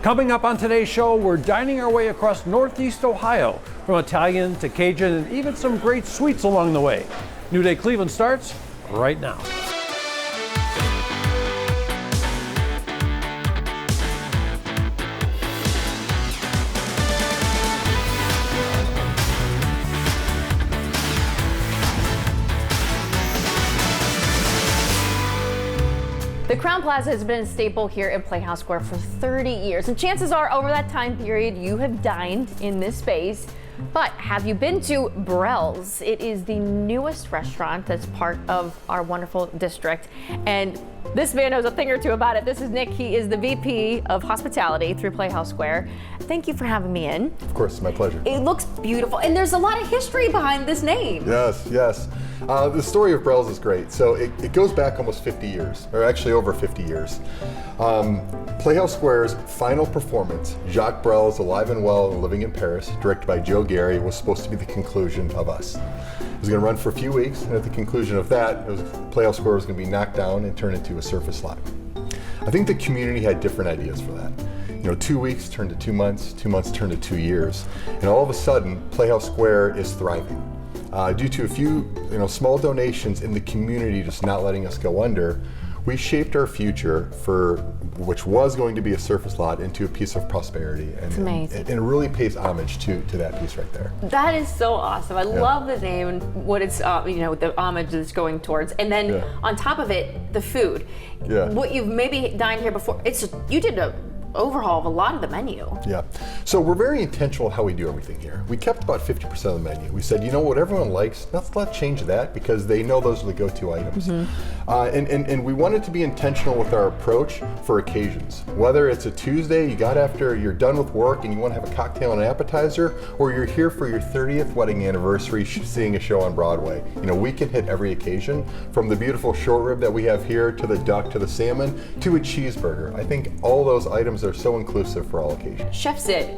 Coming up on today's show, we're dining our way across Northeast Ohio, from Italian to Cajun and even some great sweets along the way. New Day Cleveland starts right now. The Crowne Plaza has been a staple here at Playhouse Square for 30 years, and chances are over that time period you have dined in this space. But have you been to Brells? It is the newest restaurant that's part of our wonderful district, and this man knows a thing or two about it. This is Nick. He is the VP of Hospitality through Playhouse Square. Thank you for having me in. Of course, it's my pleasure. It looks beautiful, and there's a lot of history behind this name. Yes, yes. The story of Brells is great. So it goes back almost 50 years, or actually over 50 years. Playhouse Square's final performance, Jacques Brells, Alive and Well and Living in Paris, directed by Joe Gary, was supposed to be the conclusion of Us. It was going to run for a few weeks, and at the conclusion of that, Playhouse Square was going to be knocked down and turned into a surface lot. I think the community had different ideas for that. 2 weeks turned to 2 months, 2 months turned to 2 years, and all of a sudden, Playhouse Square is thriving. Due to a few small donations in the community just not letting us go under, we shaped our future which was going to be a surface lot into a piece of prosperity. And, it's amazing. And it really pays homage to that piece right there. That is so awesome. I love the name and what it's, the homage that's going towards. And then on top of it, the food. Yeah. What you've maybe dined here before, you did a overhaul of a lot of the menu. Yeah, so we're very intentional how we do everything here. We kept about 50% of the menu. We said, what everyone likes, let's not change that because they know those are the go-to items. And we wanted to be intentional with our approach for occasions. Whether it's a Tuesday, you got after you're done with work and you want to have a cocktail and an appetizer, or you're here for your 30th wedding anniversary seeing a show on Broadway. We can hit every occasion, from the beautiful short rib that we have here, to the duck, to the salmon, to a cheeseburger. I think all those items are so inclusive for all occasions. Chef Sid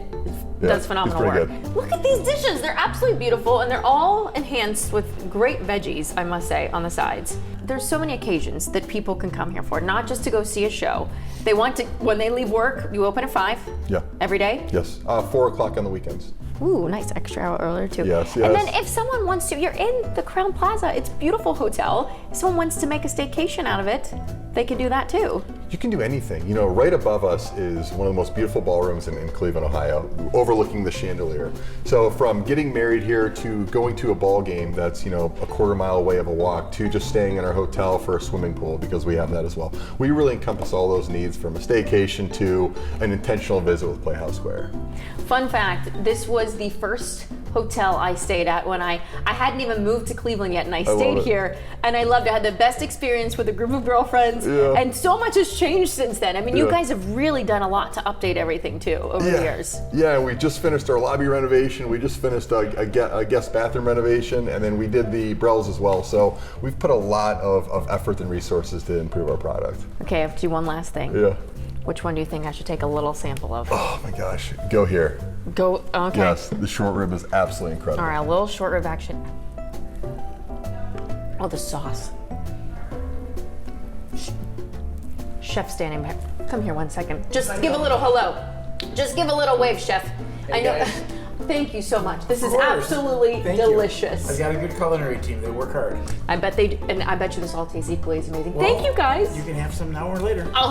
does phenomenal work. Good. Look at these dishes. They're absolutely beautiful, and they're all enhanced with great veggies, I must say, on the sides. There's so many occasions that people can come here for, not just to go see a show. They want to, when they leave work, you open at 5? Yeah. Every day? Yes, 4 o'clock on the weekends. Ooh, nice extra hour earlier too. Yes. And then if someone wants to, you're in the Crowne Plaza, it's a beautiful hotel. If someone wants to make a staycation out of it, they can do that too. You can do anything. Right above us is one of the most beautiful ballrooms in Cleveland, Ohio, overlooking the chandelier. So from getting married here to going to a ball game that's, a quarter-mile away of a walk, to just staying in our hotel for a swimming pool, because we have that as well. We really encompass all those needs, from a staycation to an intentional visit with Playhouse Square. Fun fact, this was the first hotel I stayed at when I hadn't even moved to Cleveland yet, and I stayed here, and I loved it. I had the best experience with a group of girlfriends, and so much has changed since then. I mean, you guys have really done a lot to update everything too over the years. Yeah, we just finished our lobby renovation. We just finished a guest bathroom renovation, and then we did the Brells as well. So we've put a lot of effort and resources to improve our product. Okay, I have to do one last thing. Yeah. Which one do you think I should take a little sample of? Oh my gosh, go here. Go, okay. Yes, the short rib is absolutely incredible. All right, a little short rib action. Oh, the sauce. Chef Stanny, come here 1 second. Just give a little hello. Just give a little wave, Chef. Hey, I know. guys. Thank you so much. This is course. absolutely delicious. I've got a good culinary team. They work hard. I bet they do, and I bet you this all tastes equally as amazing. Thank you, guys. You can have some now or later. I'll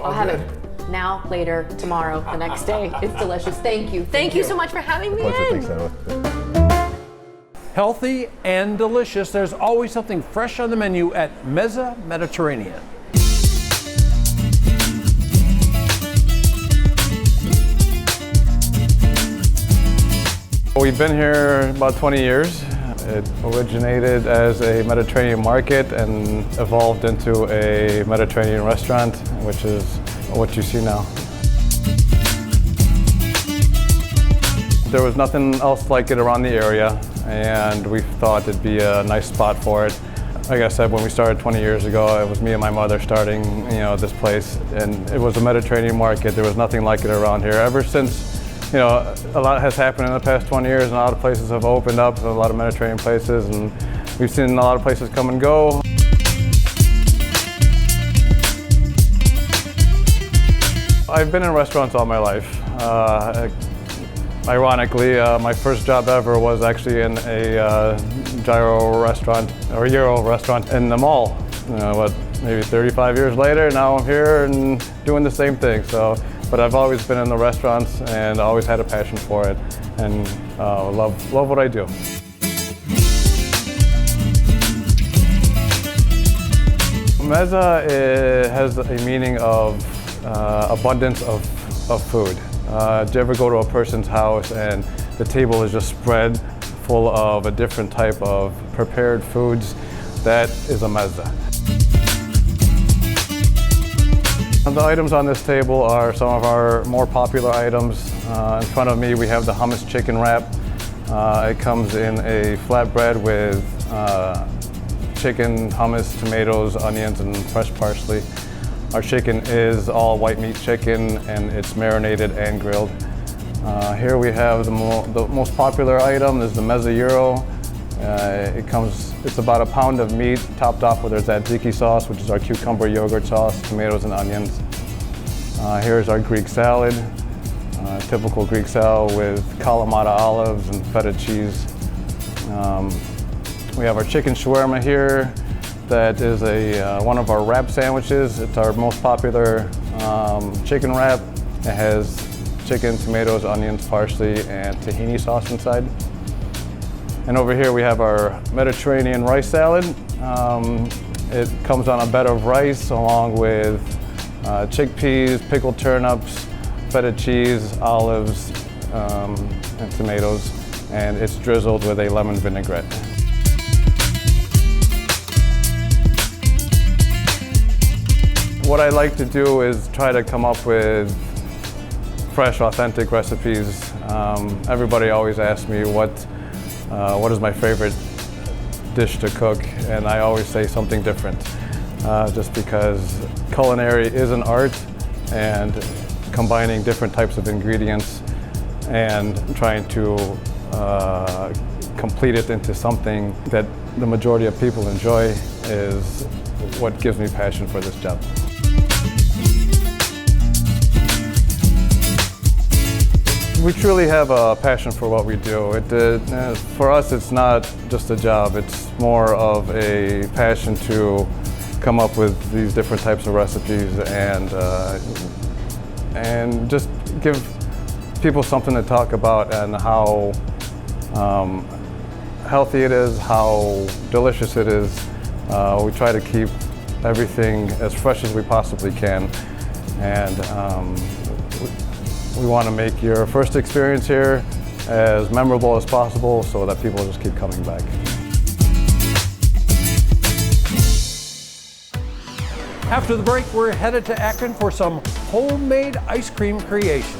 all have good. it now, later, tomorrow, the next day. It's delicious. Thank you. Thank you so much for having me Pleasure. in. Thanks, Natalie. Healthy and delicious, there's always something fresh on the menu at Mesa Mediterranean. We've been here about 20 years. It originated as a Mediterranean market and evolved into a Mediterranean restaurant, which is what you see now. There was nothing else like it around the area, and we thought it'd be a nice spot for it. Like I said, when we started 20 years ago, it was me and my mother starting, this place, and it was a Mediterranean market. There was nothing like it around here. Ever since, a lot has happened in the past 20 years, and a lot of places have opened up, a lot of Mediterranean places, and we've seen a lot of places come and go. I've been in restaurants all my life. Ironically, my first job ever was actually in a gyro restaurant, or gyro restaurant in the mall. Maybe 35 years later, now I'm here and doing the same thing. So, but I've always been in the restaurants and always had a passion for it, and love what I do. Mesa has a meaning of abundance of food. Do you ever go to a person's house and the table is just spread full of a different type of prepared foods? That is a mesa. The items on this table are some of our more popular items. In front of me we have the hummus chicken wrap. It comes in a flatbread with chicken, hummus, tomatoes, onions, and fresh parsley. Our chicken is all white meat chicken, and it's marinated and grilled. Here we have the most popular item is the Mesa Gyro. It's about a pound of meat topped off with our tzatziki sauce, which is our cucumber yogurt sauce, tomatoes and onions. Here's our Greek salad, typical Greek salad with Kalamata olives and feta cheese. We have our chicken shawarma here. That is one of our wrap sandwiches. It's our most popular chicken wrap. It has chicken, tomatoes, onions, parsley, and tahini sauce inside. And over here we have our Mediterranean rice salad. It comes on a bed of rice along with chickpeas, pickled turnips, feta cheese, olives, and tomatoes, and it's drizzled with a lemon vinaigrette. What I like to do is try to come up with fresh, authentic recipes. Everybody always asks me what is my favorite dish to cook, and I always say something different, just because culinary is an art, and combining different types of ingredients and trying to complete it into something that the majority of people enjoy is what gives me passion for this job. We truly have a passion for what we do. For us, it's not just a job. It's more of a passion to come up with these different types of recipes and just give people something to talk about, and how healthy it is, how delicious it is. We try to keep everything as fresh as we possibly can, and we want to make your first experience here as memorable as possible so that people just keep coming back. After the break, we're headed to Akron for some homemade ice cream creations.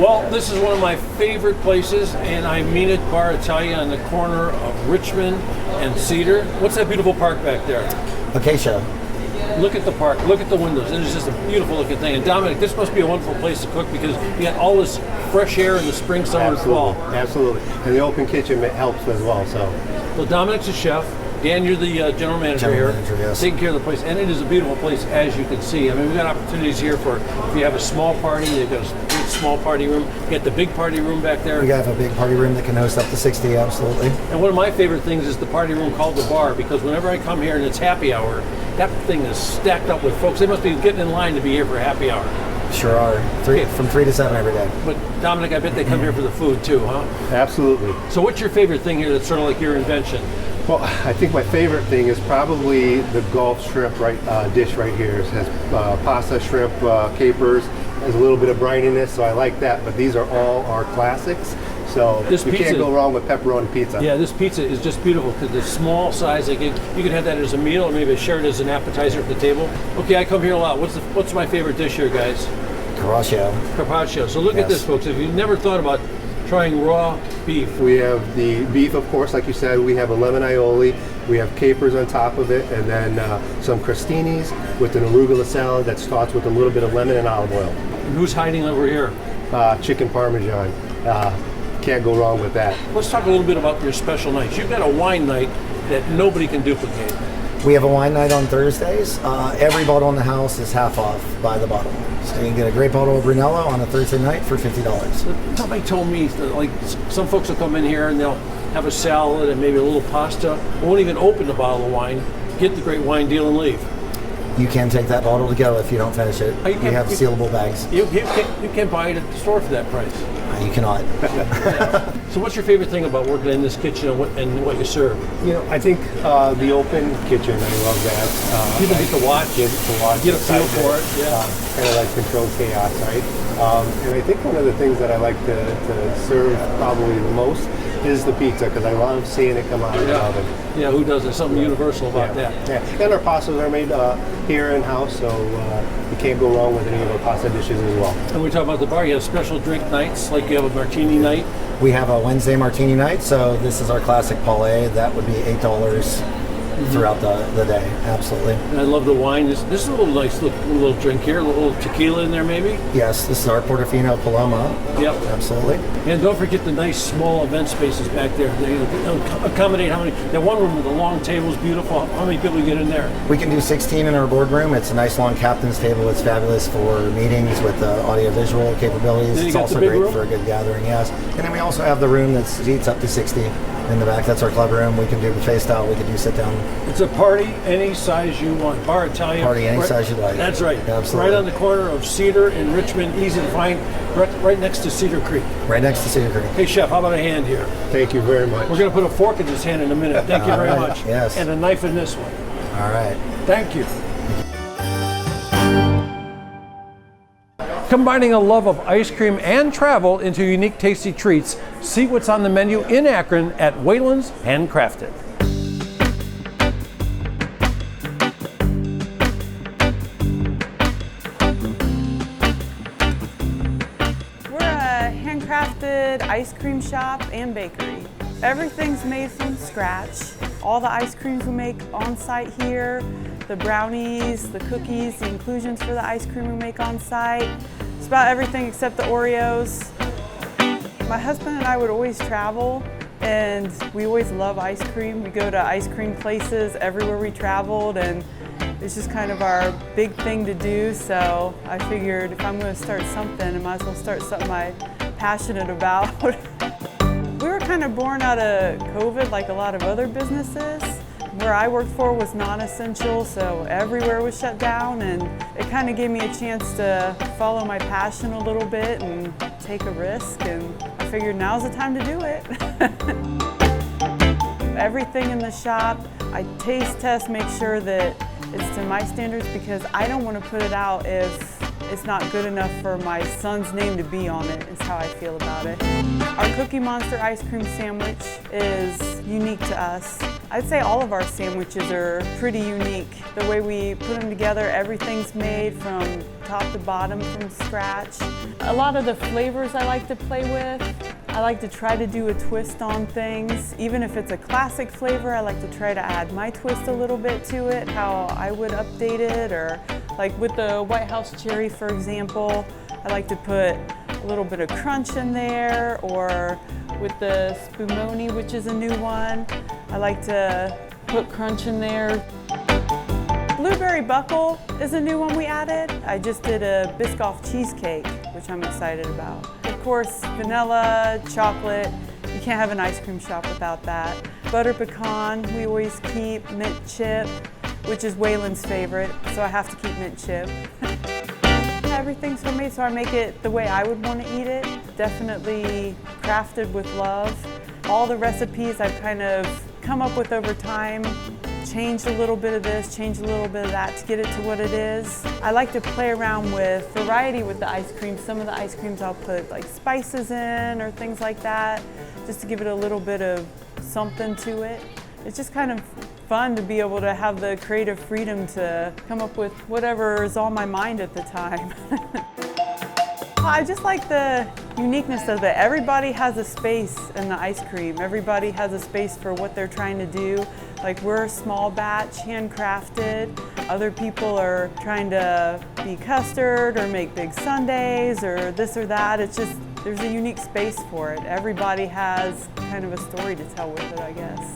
Well, this is one of my favorite places, and I mean it, Bar Italia on the corner of Richmond and Cedar. What's that beautiful park back there? Acacia. Look at the park, look at the windows. It is just a beautiful looking thing. And Dominic, this must be a wonderful place to cook because you got all this fresh air in the spring, summer, and fall. Absolutely. And the open kitchen helps as well. So Dominic's a chef. Dan, you're the general manager here, yes. taking care of the place, and it is a beautiful place, as you can see. I mean, we've got opportunities here for if you have a small party. They've got a great small party room. You got the big party room back there. We have a big party room that can host up to 60, absolutely. And one of my favorite things is the party room called the bar, because whenever I come here and it's happy hour, that thing is stacked up with folks. They must be getting in line to be here for happy hour. Sure are. From 3 to 7 every day. But Dominic, I bet they come here for the food too, huh? Absolutely. So what's your favorite thing here that's sort of like your invention? Well, I think my favorite thing is probably the Gulf shrimp dish right here. It has pasta, shrimp, capers. There's a little bit of brininess, so I like that. But these are all our classics. So you can't go wrong with pepperoni pizza. Yeah, this pizza is just beautiful because the small size. You can have that as a meal or maybe share it as an appetizer at the table. Okay, I come here a lot. What's my favorite dish here, guys? Carpaccio. Carpaccio. So look at this, folks. If you've never thought about trying raw beef. We have the beef, of course, like you said. We have a lemon aioli. We have capers on top of it, and then some crostinis with an arugula salad that starts with a little bit of lemon and olive oil. And who's hiding over here? Chicken parmesan. Can't go wrong with that. Let's talk a little bit about your special nights. You've got a wine night that nobody can duplicate. We have a wine night on Thursdays. Every bottle in the house is half off by the bottle. So you can get a great bottle of Brunello on a Thursday night for $50. Somebody told me that, like, some folks will come in here and they'll have a salad and maybe a little pasta, won't even open the bottle of wine, get the great wine deal and leave. You can take that bottle to go if you don't finish it. We have sealable bags. You can't buy it at the store for that price. You cannot. So what's your favorite thing about working in this kitchen and what you serve? You know, I think the open kitchen, I love that. People get to watch. Get a feel for it. Yeah. Kind of like controlled chaos, right? And I think one of the things that I like to serve probably the most is the pizza, because I love seeing it come out of the oven. Yeah, who doesn't? There's something universal about that. Yeah, and our pastas are made here in-house, so you can't go wrong with any of our pasta dishes as well. And we talk about the bar, you have special drink nights, like you have a martini night. We have a Wednesday martini night, so this is our classic Paulet. That would be $8 throughout the day, absolutely. And I love the wine. This is a little nice little drink here, a little tequila in there maybe? Yes, this is our Portofino Paloma. Yep. Absolutely. And don't forget the nice small event spaces back there. They accommodate how many, that one room with the long tables, beautiful, how many people get in there? We can do 16 in our boardroom. It's a nice long captain's table. It's fabulous for meetings with audio-visual capabilities. It's also great for a good gathering, yes. And then we also have the room that seats up to 60 in the back. That's our club room. We can do buffet style. We can do sit down. It's a party any size you want. Bar Italia. Party any size you like. That's right. Absolutely. Right on the corner of Cedar and Richmond. Easy to find. Right next to Cedar Creek. Right next to Cedar Creek. Hey, Chef, how about a hand here? Thank you very much. We're going to put a fork in his hand in a minute. Thank you very much. Yes. And a knife in this one. All right. Thank you. Combining a love of ice cream and travel into unique tasty treats, see what's on the menu in Akron at Waylands Handcrafted. We're a handcrafted ice cream shop and bakery. Everything's made from scratch. All the ice creams we make on site here, the brownies, the cookies, the inclusions for the ice cream we make on site. It's about everything except the Oreos. My husband and I would always travel, and we always love ice cream. We go to ice cream places everywhere we traveled, and it's just kind of our big thing to do. So I figured if I'm going to start something, I might as well start something I'm passionate about. We were kind of born out of COVID, like a lot of other businesses. Where I worked for was non-essential, so everywhere was shut down, and it kind of gave me a chance to follow my passion a little bit and take a risk, and I figured now's the time to do it. Everything in the shop, I taste test, make sure that it's to my standards, because I don't want to put it out if it's not good enough for my son's name to be on it, is how I feel about it. Our Cookie Monster ice cream sandwich is unique to us. I'd say all of our sandwiches are pretty unique. The way we put them together, everything's made from top to bottom from scratch. A lot of the flavors I like to play with. I like to try to do a twist on things. Even if it's a classic flavor, I like to try to add my twist a little bit to it, how I would update it, or like with the White House Cherry, for example, I like to put a little bit of crunch in there, or with the Spumoni, which is a new one, I like to put crunch in there. Blueberry buckle is a new one we added. I just did a Biscoff cheesecake, which I'm excited about. Of course, vanilla, chocolate, you can't have an ice cream shop without that. Butter pecan, we always keep. Mint chip, which is Wayland's favorite, so I have to keep mint chip. Everything's homemade, so I make it the way I would want to eat it. Definitely crafted with love. All the recipes I've kind of come up with over time, changed a little bit of this, changed a little bit of that to get it to what it is. I like to play around with variety with the ice cream. Some of the ice creams I'll put like spices in or things like that, just to give it a little bit of something to it. It's just kind of fun to be able to have the creative freedom to come up with whatever is on my mind at the time. I just like the uniqueness of it. Everybody has a space in the ice cream. Everybody has a space for what they're trying to do. Like, we're small batch, handcrafted. Other people are trying to be custard or make big sundaes or this or that. It's just, there's a unique space for it. Everybody has kind of a story to tell with it, I guess.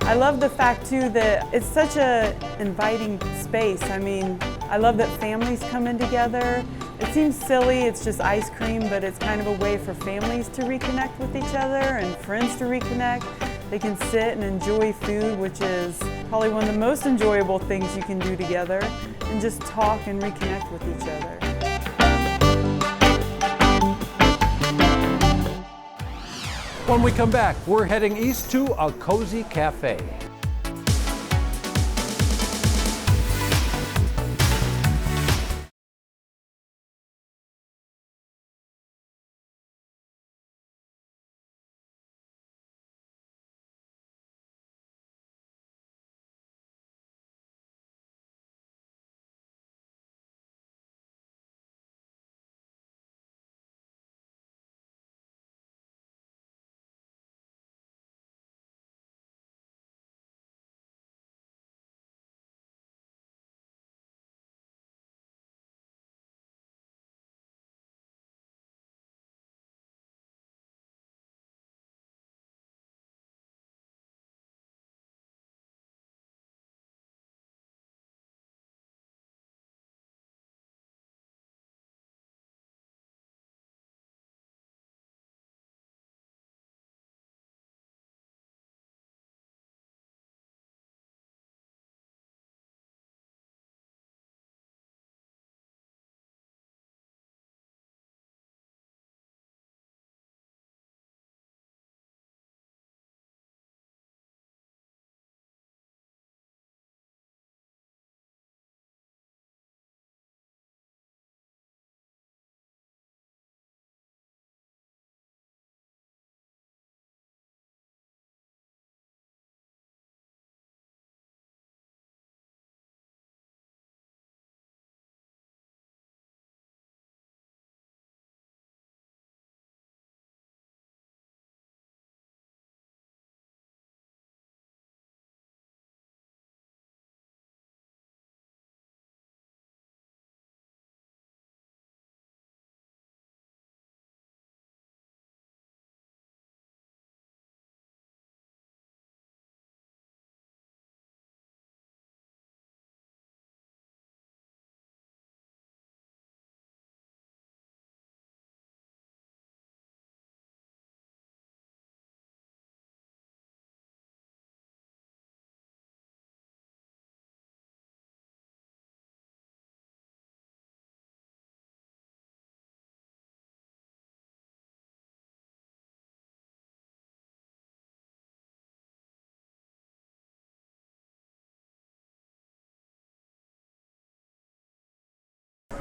I love the fact too that it's such an inviting space. I mean, I love that families come in together. It seems silly, it's just ice cream, but it's kind of a way for families to reconnect with each other and friends to reconnect. They can sit and enjoy food, which is probably one of the most enjoyable things you can do together, and just talk and reconnect with each other. When we come back, we're heading east to a cozy cafe.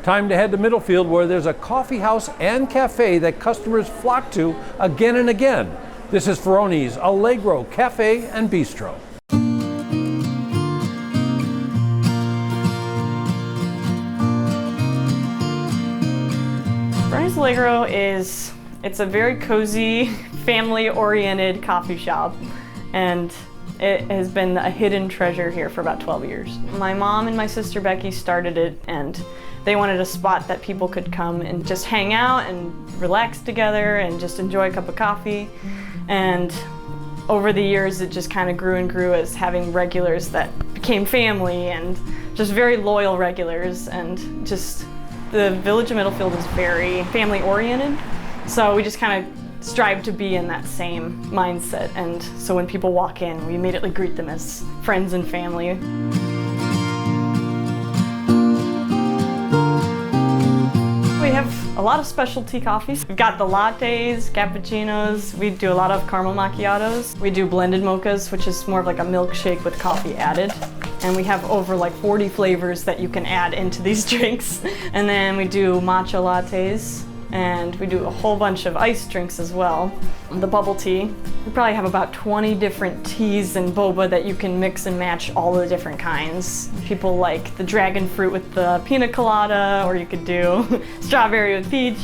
Time to head to Middlefield, where there's a coffee house and cafe that customers flock to again and again. This is Ferroni's Allegro Cafe and Bistro. Ferroni's Allegro it's a very cozy, family-oriented coffee shop, and it has been a hidden treasure here for about 12 years. My mom and my sister Becky started it, and they wanted a spot that people could come and just hang out and relax together and just enjoy a cup of coffee. And over the years, it just kind of grew and grew as having regulars that became family and just very loyal regulars. And just the Village of Middlefield is very family-oriented, so we just kind of strive to be in that same mindset. And so when people walk in, we immediately greet them as friends and family. We have a lot of specialty coffees. We've got the lattes, cappuccinos. We do a lot of caramel macchiatos. We do blended mochas, which is more of like a milkshake with coffee added. And we have over like 40 flavors that you can add into these drinks. And then we do matcha lattes, and we do a whole bunch of iced drinks as well. The bubble tea, we probably have about 20 different teas and boba that you can mix and match all the different kinds. People like the dragon fruit with the pina colada, or you could do strawberry with peach.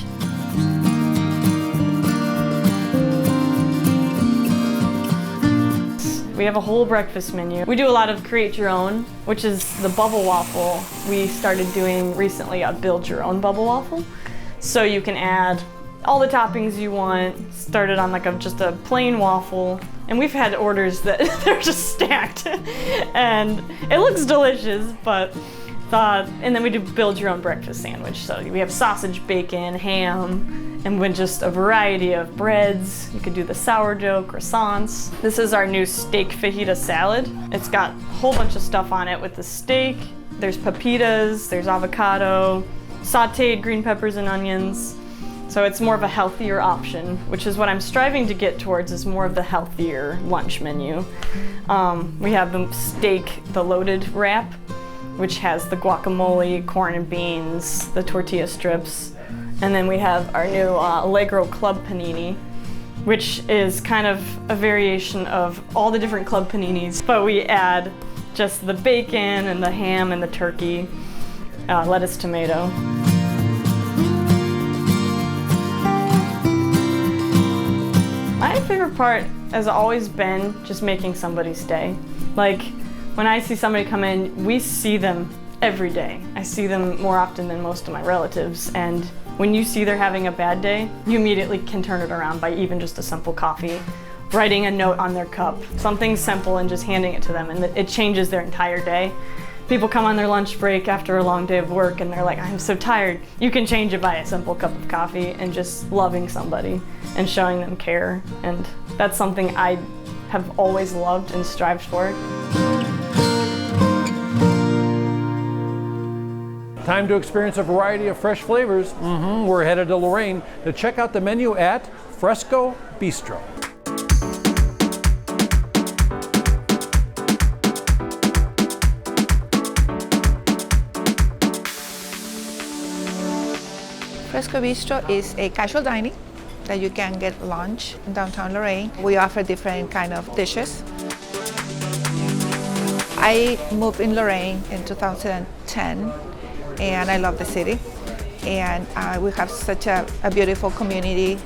We have a whole breakfast menu. We do a lot of create your own, which is the bubble waffle. We started doing recently a build your own bubble waffle. So you can add all the toppings you want, started on like just a plain waffle. And we've had orders that they're just stacked. And it looks delicious, but and then we do build your own breakfast sandwich. So we have sausage, bacon, ham, and with just a variety of breads. You could do the sourdough, croissants. This is our new steak fajita salad. It's got a whole bunch of stuff on it with the steak. There's pepitas, there's avocado, sauteed green peppers and onions. So it's more of a healthier option, which is what I'm striving to get towards, is more of the healthier lunch menu. We have the steak, the loaded wrap, which has the guacamole, corn and beans, the tortilla strips. And then we have our new Allegro Club Panini, which is kind of a variation of all the different club paninis, but we add just the bacon and the ham and the turkey, lettuce, tomato. My favorite part has always been just making somebody stay. Like, when I see somebody come in, we see them every day. I see them more often than most of my relatives, and when you see they're having a bad day, you immediately can turn it around by even just a simple coffee, writing a note on their cup, something simple, and just handing it to them, and it changes their entire day. People come on their lunch break after a long day of work and they're like, I'm so tired. You can change it by a simple cup of coffee and just loving somebody and showing them care. And that's something I have always loved and strived for. Time to experience a variety of fresh flavors. We're headed to Lorraine to check out the menu at Fresco Vistro. Fresco Vistro is a casual dining that you can get lunch in downtown Lorraine. We offer different kind of dishes. I moved in Lorraine in 2010 and I love the city. And we have such a beautiful community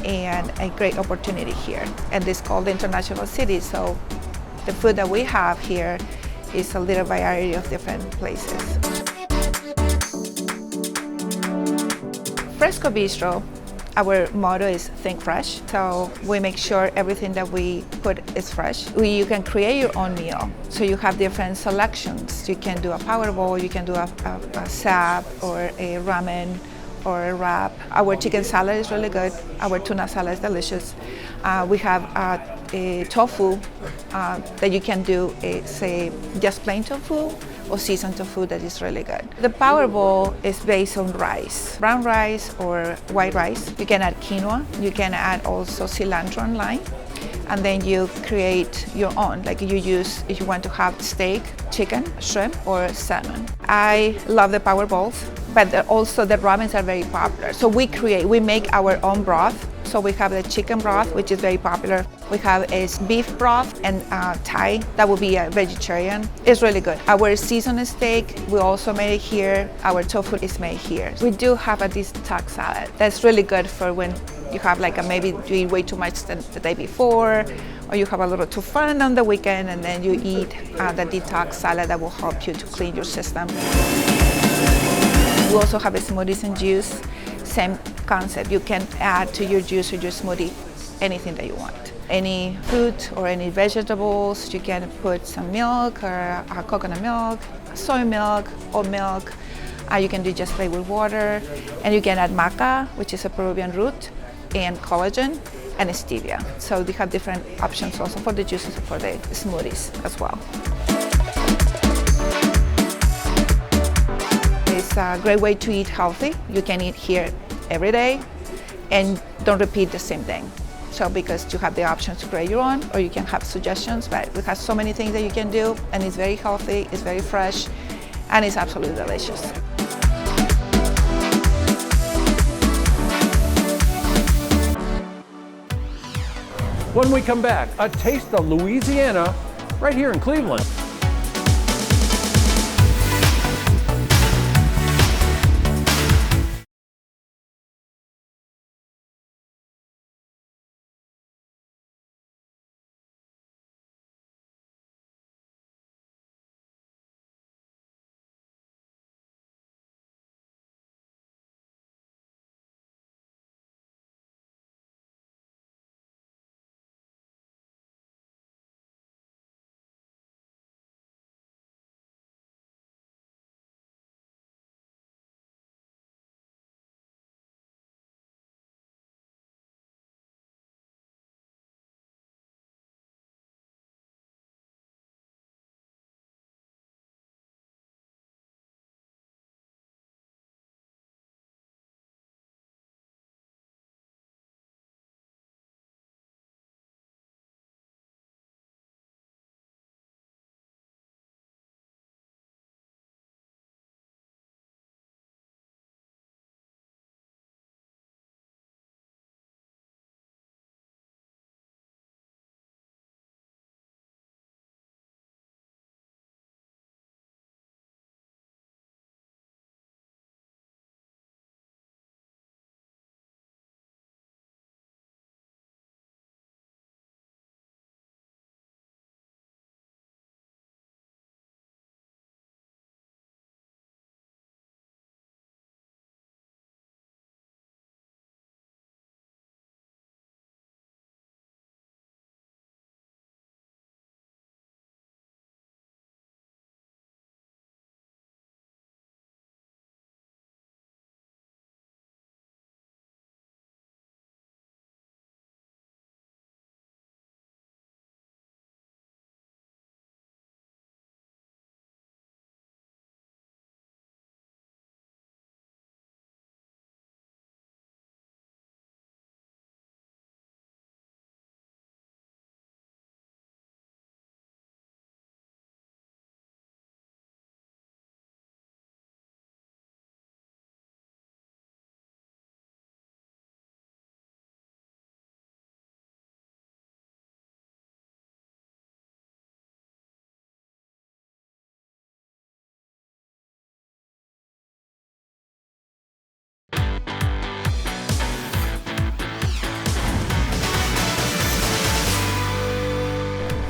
and a great opportunity here. And it's called the International City, so the food that we have here is a little variety of different places. Fresco Bistro, our motto is think fresh. So we make sure everything that we put is fresh. You can create your own meal. So you have different selections. You can do a power bowl, you can do a sap or a ramen or a wrap. Our chicken salad is really good. Our tuna salad is delicious. We have a tofu that you can do, say, just plain tofu or seasoned tofu that is really good. The power bowl is based on rice, brown rice or white rice. You can add quinoa. You can add also cilantro and lime. And then you create your own, like you use if you want to have steak, chicken, shrimp, or salmon. I love the power bowls. but also the ramens are very popular. So we make our own broth. So we have the chicken broth, which is very popular. We have a beef broth and Thai, that will be a vegetarian. It's really good. Our seasoned steak, we also made it here. Our tofu is made here. We do have a detox salad. That's really good for when you have maybe you eat way too much the day before, or you have a little too fun on the weekend, and then you eat the detox salad that will help you to clean your system. We also have a smoothies and juice. Same concept. You can add to your juice or your smoothie anything that you want. Any fruit or any vegetables, you can put some milk or coconut milk, soy milk, oat milk. You can do just plain with water. And you can add maca, which is a Peruvian root, and collagen, and stevia. So we have different options also for the juices and for the smoothies as well. It's a great way to eat healthy. You can eat here every day and don't repeat the same thing. So because you have the option to create your own, or you can have suggestions, but we have so many things that you can do, and it's very healthy, it's very fresh, and it's absolutely delicious. When we come back, a taste of Louisiana right here in Cleveland.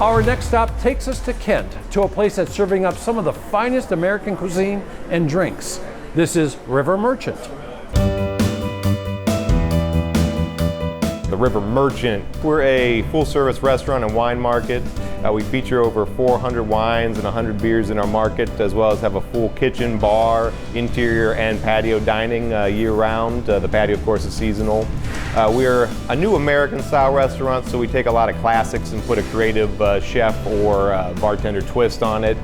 Our next stop takes us to Kent, to a place that's serving up some of the finest American cuisine and drinks. This is River Merchant. The River Merchant. We're a full-service restaurant and wine market. We feature over 400 wines and 100 beers in our market, as well as have a full kitchen, bar, interior and patio dining year-round. The patio, of course, is seasonal. We're a new American-style restaurant, so we take a lot of classics and put a creative chef or bartender twist on it.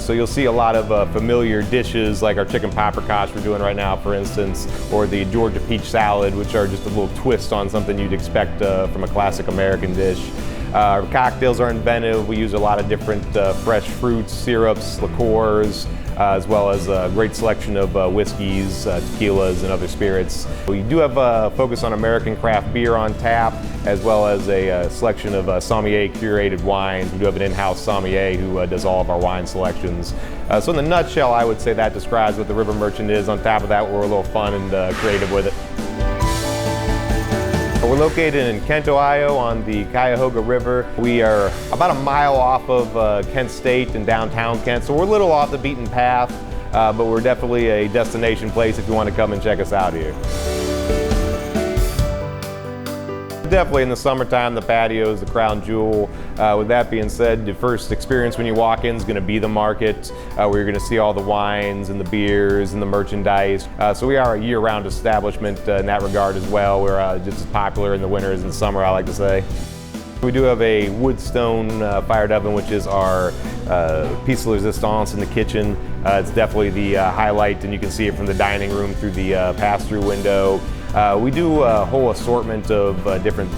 So you'll see a lot of familiar dishes like our chicken paprikash we're doing right now, for instance, or the Georgia peach salad, which are just a little twist on something you'd expect from a classic American dish. Our cocktails are inventive. We use a lot of different fresh fruits, syrups, liqueurs, as well as a great selection of whiskeys, tequilas, and other spirits. We do have a focus on American craft beer on tap, as well as a selection of sommelier curated wines. We do have an in-house sommelier who does all of our wine selections. So in a nutshell, I would say that describes what the River Merchant is. On top of that, we're a little fun and creative with it. We're located in Kent, Ohio on the Cuyahoga River. We are about a mile off of Kent State in downtown Kent, so we're a little off the beaten path, but we're definitely a destination place if you want to come and check us out here. Definitely in the summertime, the patio is the crown jewel. With that being said, the first experience when you walk in is going to be the market, where you're going to see all the wines and the beers and the merchandise. So we are a year-round establishment in that regard as well. We're just as popular in the winter as in the summer, I like to say. We do have a wood stone fired oven, which is our piece de resistance in the kitchen. It's definitely the highlight, and you can see it from the dining room through the pass-through window. We do a whole assortment of different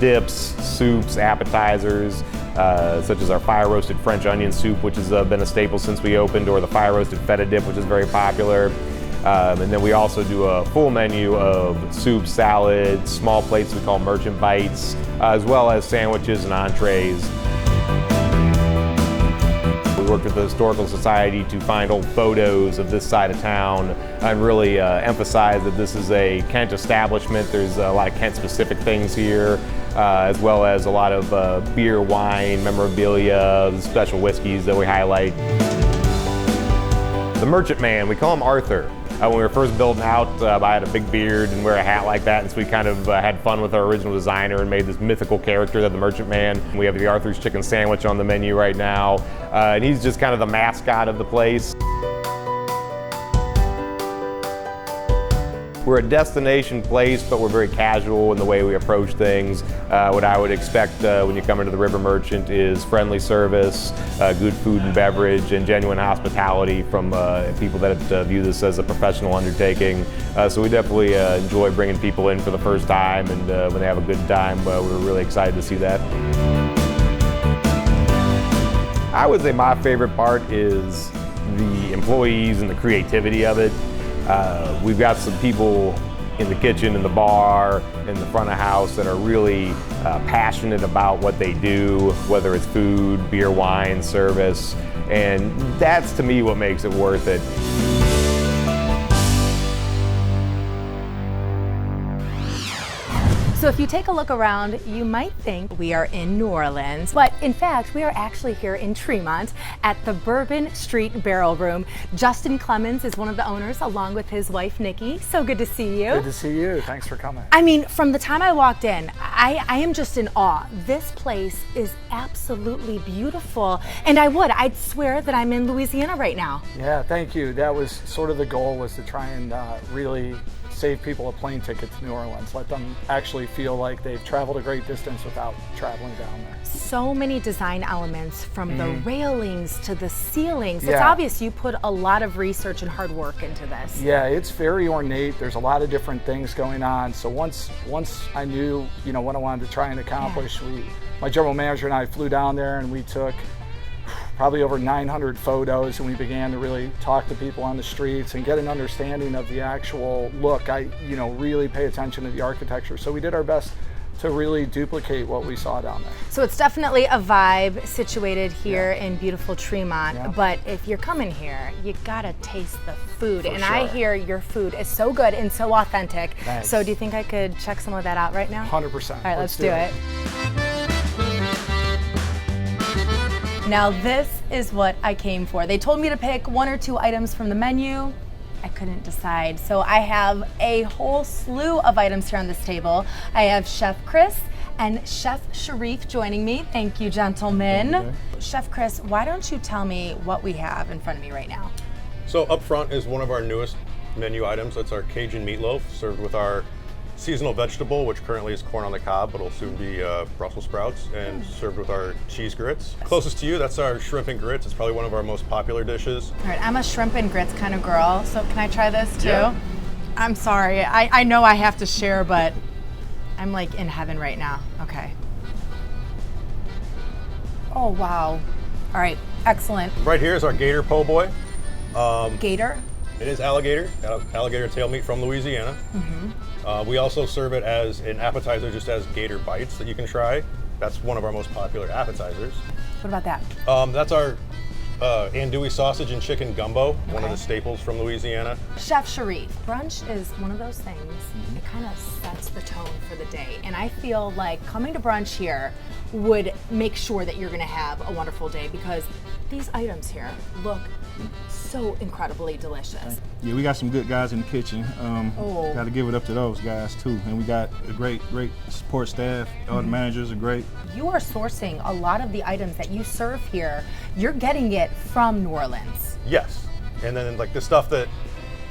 dips, soups, appetizers, such as our fire-roasted French onion soup, which has been a staple since we opened, or the fire-roasted feta dip, which is very popular. And then we also do a full menu of soup, salads, small plates we call merchant bites, as well as sandwiches and entrees. We worked with the Historical Society to find old photos of this side of town and really emphasize that this is a Kent establishment. There's a lot of Kent-specific things here, as well as a lot of beer, wine, memorabilia, special whiskeys that we highlight. The Merchant Man, we call him Arthur. When we were first building out, I had a big beard and wear a hat like that, and so we kind of had fun with our original designer and made this mythical character of the Merchant Man. We have the Arthur's Chicken Sandwich on the menu right now, and he's just kind of the mascot of the place. We're a destination place, but we're very casual in the way we approach things. What I would expect when you come into the River Merchant is friendly service, good food and beverage, and genuine hospitality from people that view this as a professional undertaking. So we definitely enjoy bringing people in for the first time, and when they have a good time, we're really excited to see that. I would say my favorite part is the employees and the creativity of it. We've got some people in the kitchen, in the bar, in the front of house that are really passionate about what they do, whether it's food, beer, wine, service, and that's to me what makes it worth it. So if you take a look around, you might think we are in New Orleans, but in fact, we are actually here in Tremont at the Bourbon Street Barrel Room. Justin Clemens is one of the owners, along with his wife, Nikki. So good to see you. Good to see you. Thanks for coming. I mean, from the time I walked in, I am just in awe. This place is absolutely beautiful. And I'd swear that I'm in Louisiana right now. Yeah, thank you. That was sort of the goal, was to try and really save people a plane ticket to New Orleans, let them actually feel like they've traveled a great distance without traveling down there. So many design elements, from the railings to the ceilings. Yeah. It's obvious you put a lot of research and hard work into this. Yeah, it's very ornate. There's a lot of different things going on. So once I knew, what I wanted to try and accomplish, my general manager and I flew down there and we took probably over 900 photos, and we began to really talk to people on the streets and get an understanding of the actual look. I really pay attention to the architecture. So we did our best to really duplicate what we saw down there. So it's definitely a vibe situated here in beautiful Tremont, but if you're coming here, you gotta taste the food. And I hear your food is so good and so authentic. Thanks. So do you think I could check some of that out right now? 100%. All right, let's do it. Now this is what I came for. They told me to pick one or two items from the menu. I couldn't decide. So I have a whole slew of items here on this table. I have Chef Chris and Chef Sharif joining me. Thank you, gentlemen. Okay. Chef Chris, why don't you tell me what we have in front of me right now? So up front is one of our newest menu items. That's our Cajun meatloaf, served with our seasonal vegetable, which currently is corn on the cob, but will soon be Brussels sprouts, and served with our cheese grits. Closest to you, that's our shrimp and grits. It's probably one of our most popular dishes. All right, I'm a shrimp and grits kind of girl, so can I try this too? Yeah. I'm sorry, I know I have to share, but I'm like in heaven right now. Okay. Oh, wow. All right, excellent. Right here is our gator po' boy. Gator? It is alligator tail meat from Louisiana. We also serve it as an appetizer, just as gator bites that you can try. That's one of our most popular appetizers. What about that? That's our andouille sausage and chicken gumbo, one of the staples from Louisiana. Chef Sharif, brunch is one of those things, it kind of sets the tone for the day. And I feel like coming to brunch here would make sure that you're gonna have a wonderful day, because these items here look so incredibly delicious. Yeah, we got some good guys in the kitchen. Got to give it up to those guys too. And we got a great support staff. All the managers are great. You are sourcing a lot of the items that you serve here. You're getting it from New Orleans. Yes, and then like the stuff that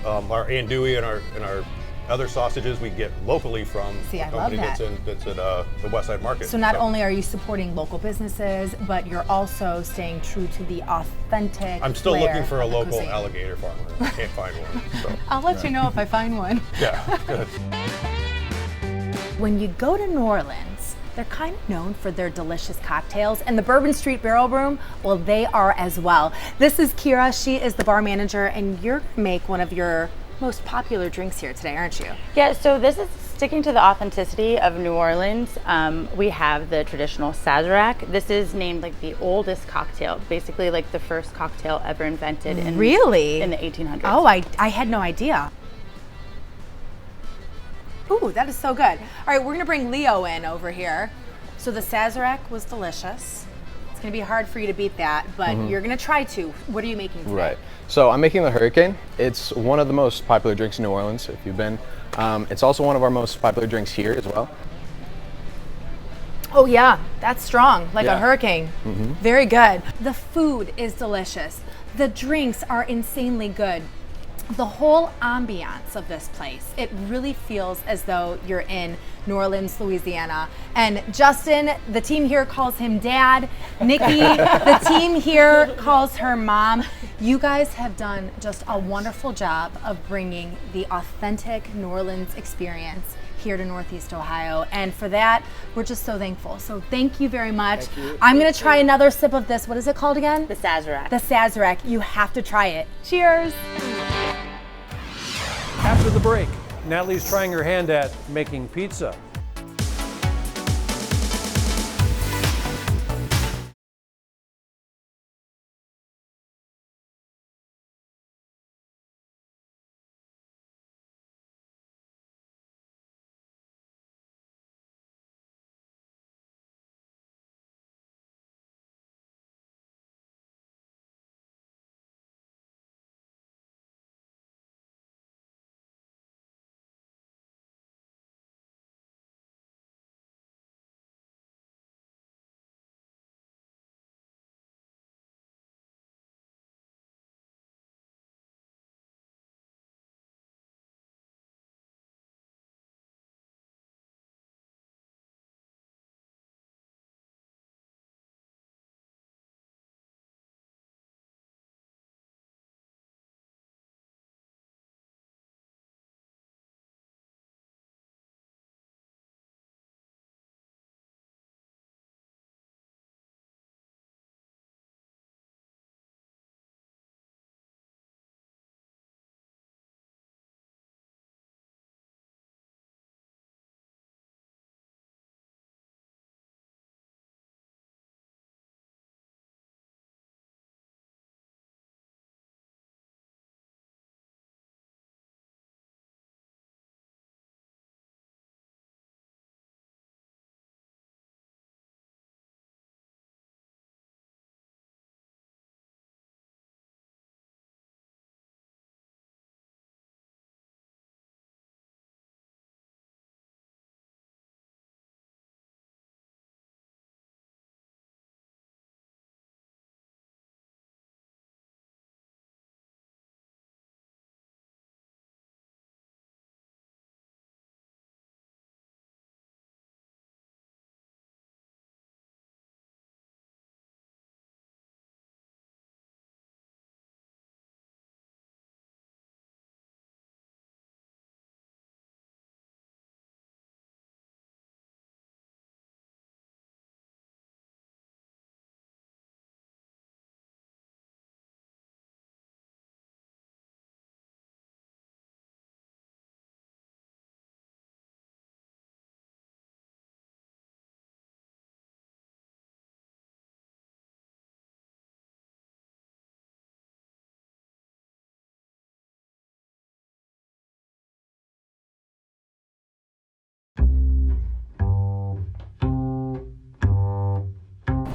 our andouille and our other sausages we get locally from See, the I love company that. that's at the West Side Market. So not only are you supporting local businesses, but you're also staying true to the authentic I'm still flair looking for a of the local cuisine. alligator farmer. I can't find one. So. I'll let you know if I find one. Yeah, good. When you go to New Orleans, they're kind of known for their delicious cocktails, and the Bourbon Street Barrel Room, well, they are as well. This is Kira, she is the bar manager, and you're gonna make one of your most popular drinks here today, aren't you? Yeah, so this is sticking to the authenticity of New Orleans. We have the traditional Sazerac. This is named like the oldest cocktail, basically like the first cocktail ever invented in, Really? in the 1800s. Oh, I had no idea. Ooh, that is so good. All right, we're gonna bring Leo in over here. So the Sazerac was delicious. It's gonna be hard for you to beat that, but you're gonna try to. What are you making today? Right. So I'm making the Hurricane. It's one of the most popular drinks in New Orleans, if you've been. It's also one of our most popular drinks here as well. Oh yeah, that's strong, like a Yeah. hurricane. Very good. The food is delicious. The drinks are insanely good. The whole ambiance of this place, it really feels as though you're in New Orleans, Louisiana. And Justin, the team here calls him Dad. Nikki, the team here calls her Mom. You guys have done just a wonderful job of bringing the authentic New Orleans experience here to Northeast Ohio. And for that, we're just so thankful. So thank you very much. I'm gonna try another sip of this. What is it called again? The Sazerac. The Sazerac. You have to try it. Cheers. After the break, Natalie's trying her hand at making pizza.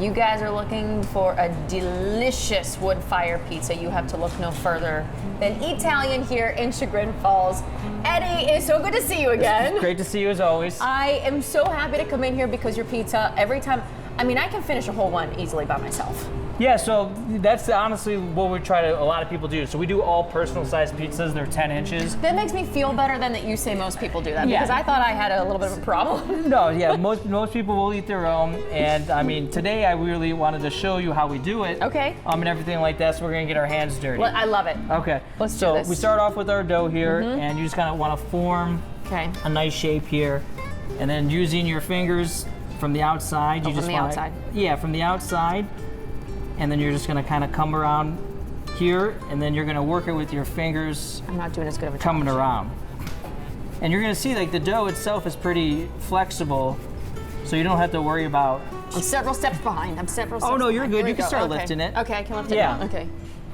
you guys are looking for a delicious wood fire pizza, you have to look no further than Italian here in Chagrin Falls. Eddie, it's so good to see you again. Great to see you as always. I am so happy to come in here because your pizza, every time, I mean, I can finish a whole one easily by myself. Yeah, so that's honestly what we try to, a lot of people do. So we do all personal sized pizzas, they're 10 inches. That makes me feel better than that you say most people do that, Yeah. because I thought I had a little bit of a problem. No, yeah, most people will eat their own. And I mean, today I really wanted to show you how we do it. Okay. And everything like that, so we're gonna get our hands dirty. I love it. Okay. Let's do so this. we start off with our dough here, and you just kind of want to form a nice shape here. And then using your fingers from the outside, you just from the wanna, outside. Yeah, from the outside. And then you're just gonna kind of come around here, and then you're gonna work it with your fingers. I'm not doing as good of a job. Coming around. And you're gonna see like the dough itself is pretty flexible, so you don't have to worry about. I'm several steps behind. I'm several steps Oh no, you're behind. good. Here You we can go. start Okay. lifting it. Okay, I can lift it Yeah. now. Okay.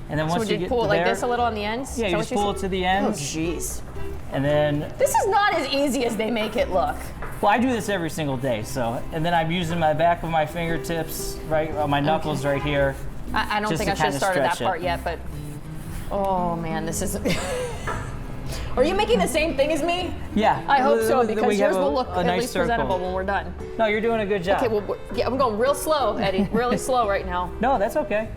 And then So once would you you get pull to it like there, this a little on the ends? Yeah, Is you that just what pull said? it to the Oh ends. jeez. And then. This is not as easy as they make it look. Well, I do this every single day, so. And then I'm using my back of my fingertips, right, my knuckles right here. I don't just think I to should have kinda started that stretch part it. yet, but oh man, this is. Are you making the same thing as me? Yeah. I hope so, We because have yours will look a at nice least circle. presentable when we're done. No, you're doing a good job. Okay, well, yeah, I'm going real slow, Eddie. Really slow right now. No, that's okay.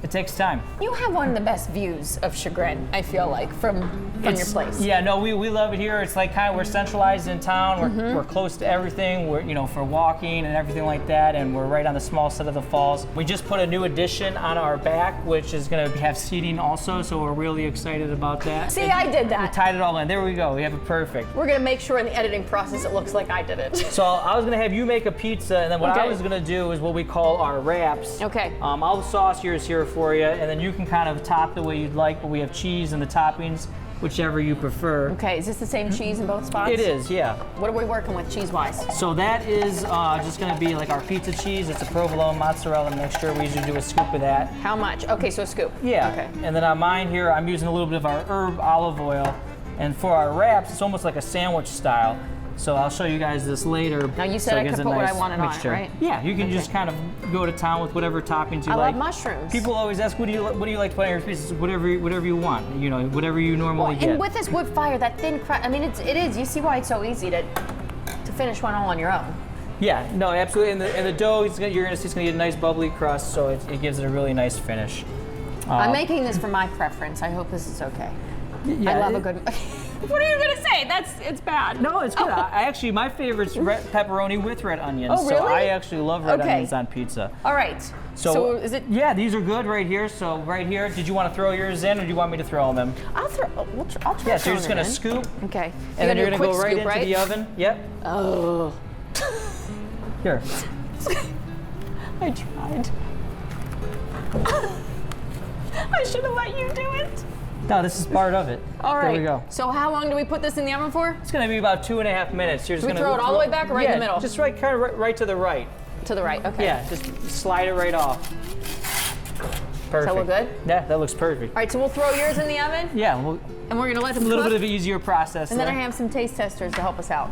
It takes time. You have one of the best views of Chagrin, I feel like, from your place. Yeah, no, we love it here. It's like kind of, we're centralized in town. We're close to everything. We're, you know, for walking and everything like that. And we're right on the small side of the falls. We just put a new addition on our back, which is going to have seating also. So we're really excited about that. See, I did that. We tied it all in. There we go. We have it perfect. We're gonna make sure in the editing process it looks like I did it. So I was gonna have you make a pizza, and then what I Okay. was gonna do is what we call our wraps. Okay. All the sauce here is here for you, and then you can kind of top the way you'd like, but we have cheese and the toppings, whichever you prefer. Okay, is this the same cheese in both spots? It is, yeah. What are we working with cheese-wise? So that is just gonna be like our pizza cheese. It's a provolone mozzarella mixture. We usually do a scoop of that. How much? Okay, so a scoop. Yeah. Okay. And then on mine here, I'm using a little bit of our herb olive oil. And for our wraps, it's almost like a sandwich style. So I'll show you guys this later. Now you said so it I gives could a put what I nice wanted on it, mixture. right? Yeah, you can just kind of go to town with whatever toppings you I like. love mushrooms. People always ask, what do you like to put on your pizzas? Whatever you want. You know, whatever you normally get. And with this wood fire, that thin crust, I mean, it is. You see why it's so easy to finish one all on your own. Yeah, no, absolutely. And the dough, you're gonna see it's gonna get a nice bubbly crust, so it gives it a really nice finish. I'm making this for my preference. I hope this is okay. Yeah, I love a good. What are you gonna say? It's bad. No, it's good. I actually, my favorite's pepperoni with red onions. Oh, really? So I actually love red Okay. onions on pizza. All right. So is it? Yeah, these are good right here. So right here, did you want to throw yours in, or do you want me to throw them in? I'll try. Yeah, so you're just throwing gonna it in. scoop. Okay. And then you're gonna do a go quick right scoop, into the oven. Yep. Oh. Here. I tried. I should have let you do it. No, this is part of it. All right. There we go. So how long do we put this in the oven for? It's gonna be about 2.5 minutes. You're just Do we gonna throw it all the way back or right in the middle? Just right, kind of right to the right. To the right. Okay. Yeah, just slide it right off. Perfect. Does that look good? Yeah, that looks perfect. All right. So we'll throw yours in the oven. Yeah, And we're gonna let them a little cook. bit of an easier process. And then I there. have some taste testers to help us out.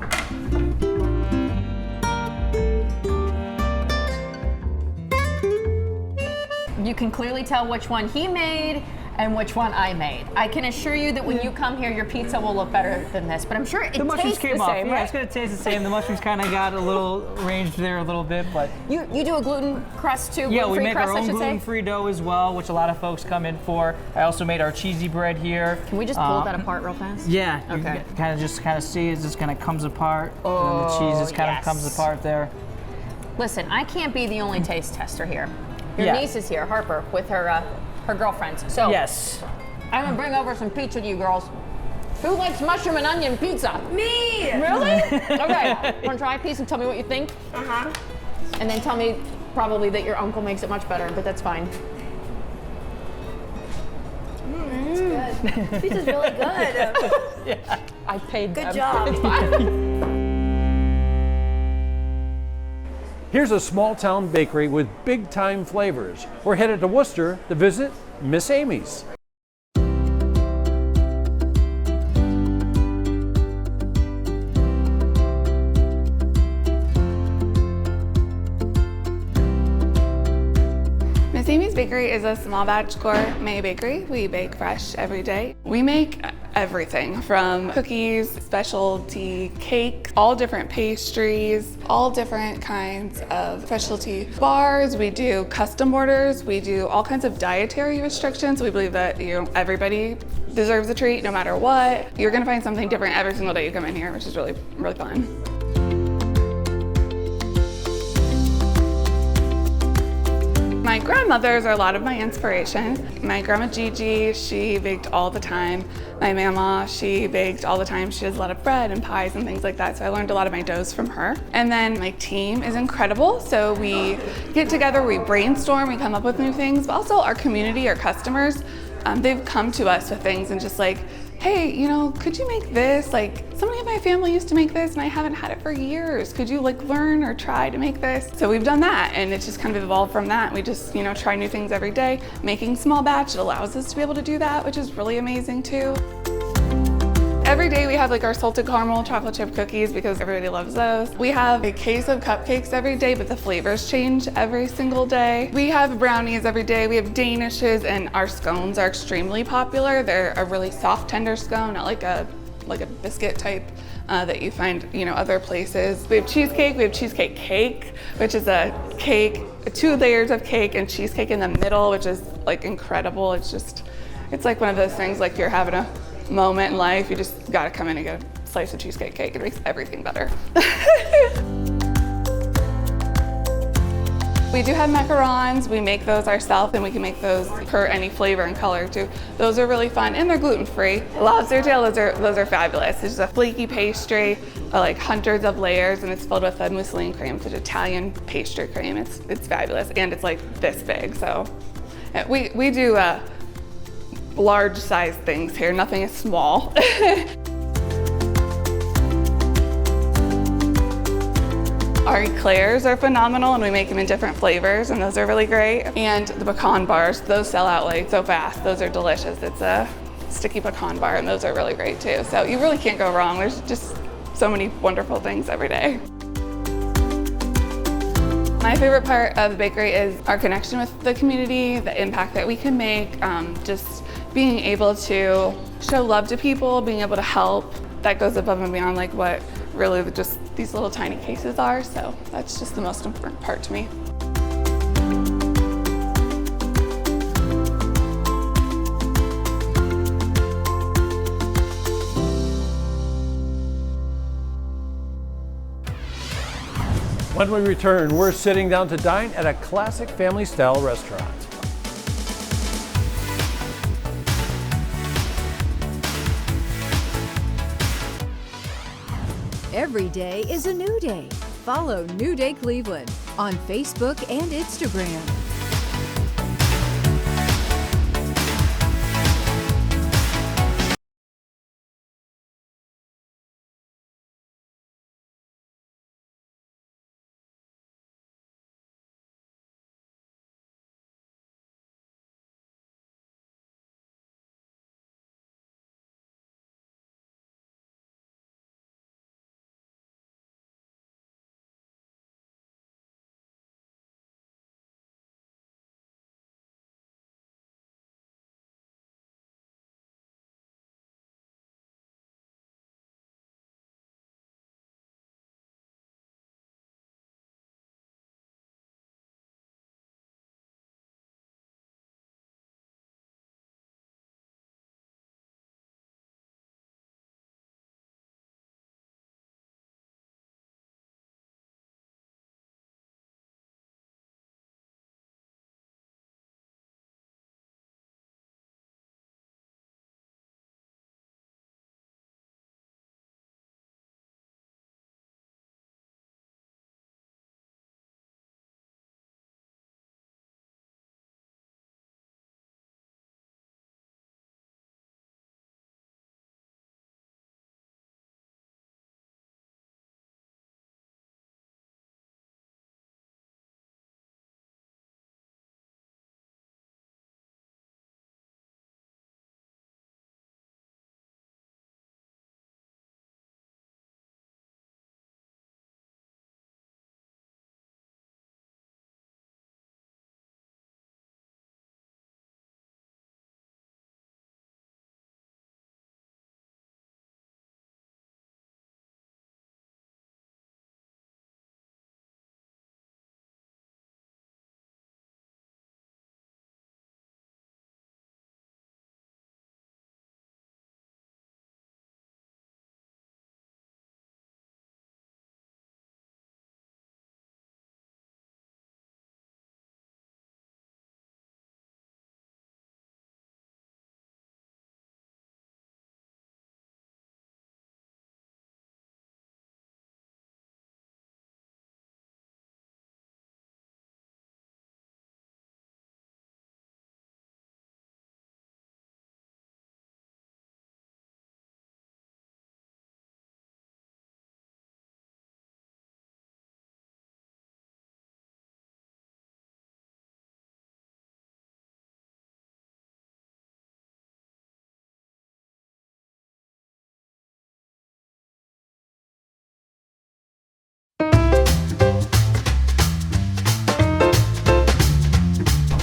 You can clearly tell which one he made and which one I made. I can assure you that when you come here, your pizza will look better than this, but I'm sure it The mushrooms tastes came the off. same, Yeah, right? it's gonna taste the same. The mushrooms kind of got a little ranged there a little bit, but You do a gluten crust too? yeah, we Gluten-free make crust, our I own should say? gluten-free dough as well, which a lot of folks come in for. I also made our cheesy bread here. Can we just pull that apart real fast? Yeah. Okay. You kind of see it just kind of comes apart, and then the Oh, cheese just kind yes. of comes apart there. Listen, I can't be the only taste tester here. Your Yeah. niece is here, Harper, with her girlfriends. So Yes. I'm gonna bring over some pizza to you girls. Who likes mushroom and onion pizza? Me! Really? Okay. Want to try a piece and tell me what you think? Uh-huh. And then tell me probably that your uncle makes it much better, but that's fine. It's good. Pizza's really good. Yeah. I paid Good them. job. It's fine. Here's a small town bakery with big time flavors. We're headed to Worcester to visit Miss Amy's. Bakery is a small batch gourmet bakery. We bake fresh every day. We make everything from cookies, specialty cake, all different pastries, all different kinds of specialty bars. We do custom orders. We do all kinds of dietary restrictions. We believe that everybody deserves a treat no matter what. You're gonna find something different every single day you come in here, which is really, really fun. My grandmothers are a lot of my inspiration. My grandma Gigi, she baked all the time. My mama, she baked all the time. She does a lot of bread and pies and things like that, so I learned a lot of my doughs from her. And then my team is incredible, so we get together, we brainstorm, we come up with new things, but also our community, our customers, they've come to us with things and just like, hey, could you make this? Like, somebody in my family used to make this and I haven't had it for years. Could you learn or try to make this? So we've done that, and it's just kind of evolved from that. We just, try new things every day. Making small batch, it allows us to be able to do that, which is really amazing too. Every day we have our salted caramel chocolate chip cookies because everybody loves those. We have a case of cupcakes every day, but the flavors change every single day. We have brownies every day. We have danishes, and our scones are extremely popular. They're a really soft, tender scone, not like a biscuit type that you find, other places. We have cheesecake. We have cheesecake cake, which is a cake, 2 layers of cake and cheesecake in the middle, which is incredible. It's like one of those things you're having a moment in life, you just gotta come in and get a slice of cheesecake cake. It makes everything better. We do have macarons. We make those ourselves, and we can make those per any flavor and color too. Those are really fun, and they're gluten-free. Lobster tail, those are fabulous. It's just a flaky pastry, hundreds of layers, and it's filled with a mousseline cream. It's an Italian pastry cream. It's fabulous, and it's this big. So we do large size things here. Nothing is small. Our eclairs are phenomenal, and we make them in different flavors, and those are really great. And the pecan bars, those sell out so fast. Those are delicious. It's a sticky pecan bar, and those are really great too. So you really can't go wrong. There's just so many wonderful things every day. My favorite part of the bakery is our connection with the community, the impact that we can make, just being able to show love to people, being able to help. That goes above and beyond what really just these little tiny cases are, so that's just the most important part to me. When we return, we're sitting down to dine at a classic family-style restaurant. Every day is a new day. Follow New Day Cleveland on Facebook and Instagram.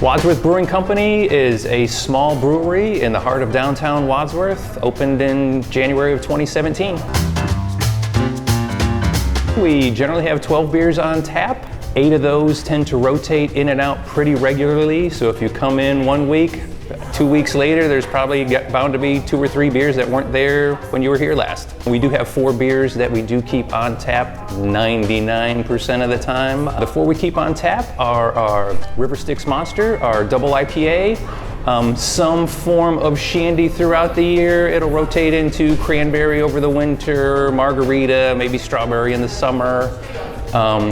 Wadsworth Brewing Company is a small brewery in the heart of downtown Wadsworth, opened in January of 2017. We generally have 12 beers on tap. 8 of those tend to rotate in and out pretty regularly, so if you come in 1 week, 2 weeks later, there's probably bound to be 2 or 3 beers that weren't there when you were here last. We do have 4 beers that we do keep on tap 99% of the time. The 4 we keep on tap are our River Styx Monster, our double IPA, some form of shandy throughout the year. It'll rotate into cranberry over the winter, margarita, maybe strawberry in the summer.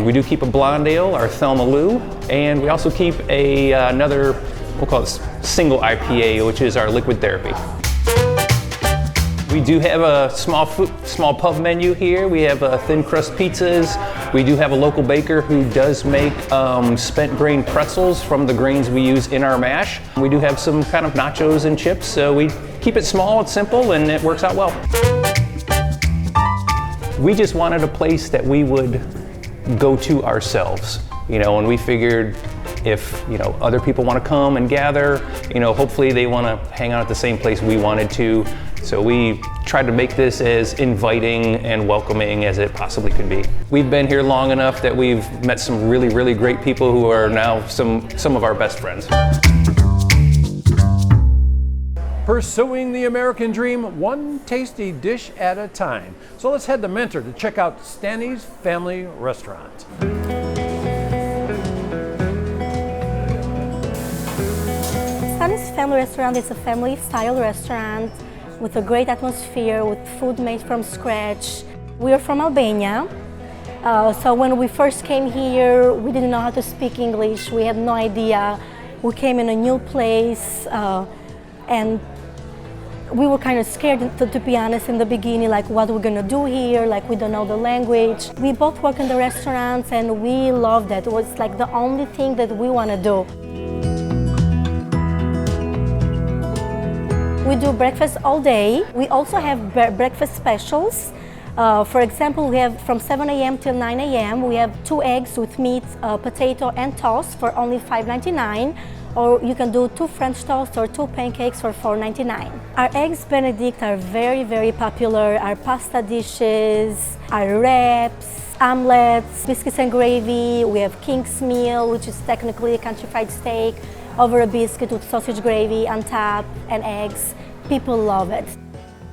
We do keep a blonde ale, our Thelma Lou, and we also keep another, we'll call it single IPA, which is our Liquid Therapy. We do have a small pub menu here. We have thin crust pizzas. We do have a local baker who does make spent grain pretzels from the grains we use in our mash. We do have some kind of nachos and chips, so we keep it small, it's simple, and it works out well. We just wanted a place that we would go to ourselves, and we figured if, other people want to come and gather, hopefully they want to hang out at the same place we wanted to. So we tried to make this as inviting and welcoming as it possibly could be. We've been here long enough that we've met some really, really great people who are now some of our best friends. Pursuing the American dream, one tasty dish at a time. So let's head to Mentor to check out Stanny's Family Restaurant. Stanny's Family Restaurant is a family-style restaurant with a great atmosphere, with food made from scratch. We are from Albania, so when we first came here, we didn't know how to speak English. We had no idea. We came in a new place, and we were kind of scared, to be honest, in the beginning, like what we're gonna do here, like we don't know the language. We both work in the restaurants and we loved it. It was like the only thing that we wanna do. We do breakfast all day. We also have breakfast specials. For example, we have from 7 a.m. till 9 a.m. We have 2 eggs with meat, potato and toast for only $5.99. Or you can do 2 French toasts or 2 pancakes for $4.99. Our eggs Benedict are very, very popular. Our pasta dishes, our wraps, omelets, biscuits and gravy. We have King's Meal, which is technically a country fried steak, over a biscuit with sausage gravy on top and eggs. People love it.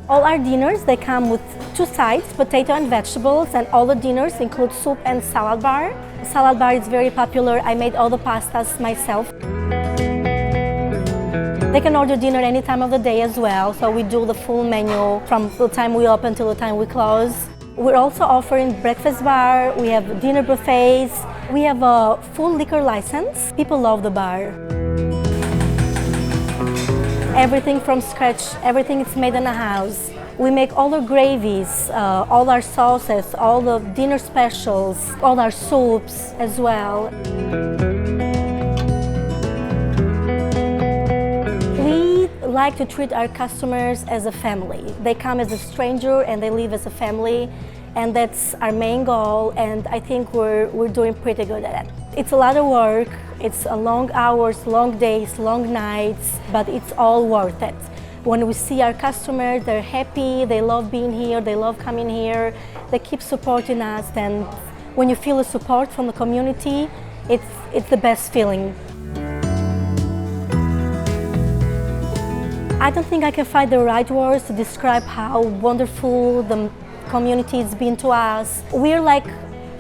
All our dinners, they come with 2 sides, potato and vegetables, and all the dinners include soup and salad bar. Salad bar is very popular. I made all the pastas myself. They can order dinner any time of the day as well, so we do the full menu from the time we open till the time we close. We're also offering breakfast bar, we have dinner buffets, we have a full liquor license. People love the bar. Everything from scratch, everything is made in the house. We make all our gravies, all our sauces, all the dinner specials, all our soups as well. We like to treat our customers as a family. They come as a stranger and they leave as a family, and that's our main goal, and I think we're doing pretty good at it. It's a lot of work, it's long hours, long days, long nights, but it's all worth it. When we see our customers, they're happy, they love being here, they love coming here, they keep supporting us, and when you feel the support from the community, it's the best feeling. I don't think I can find the right words to describe how wonderful the community has been to us. We're like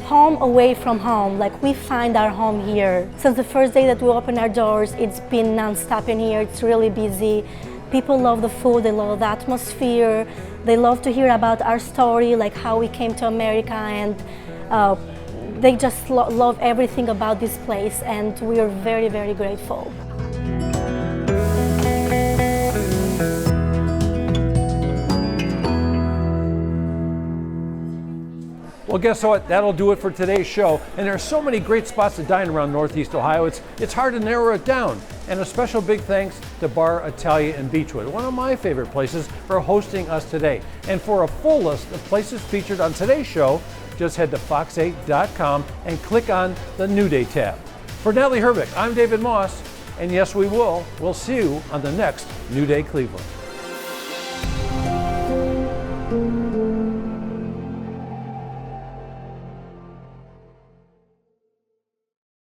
home away from home, like we find our home here. Since the first day that we opened our doors, it's been non-stop in here, it's really busy. People love the food, they love the atmosphere, they love to hear about our story, like how we came to America, and they just love everything about this place, and we are very, very grateful. Well, guess what? That'll do it for today's show. And there are so many great spots to dine around Northeast Ohio, it's hard to narrow it down. And a special big thanks to Bar Italia in Beechwood, one of my favorite places, for hosting us today. And for a full list of places featured on today's show, just head to fox8.com and click on the New Day tab. For Natalie Herbeck, I'm David Moss. And yes, we will. We'll see you on the next New Day Cleveland.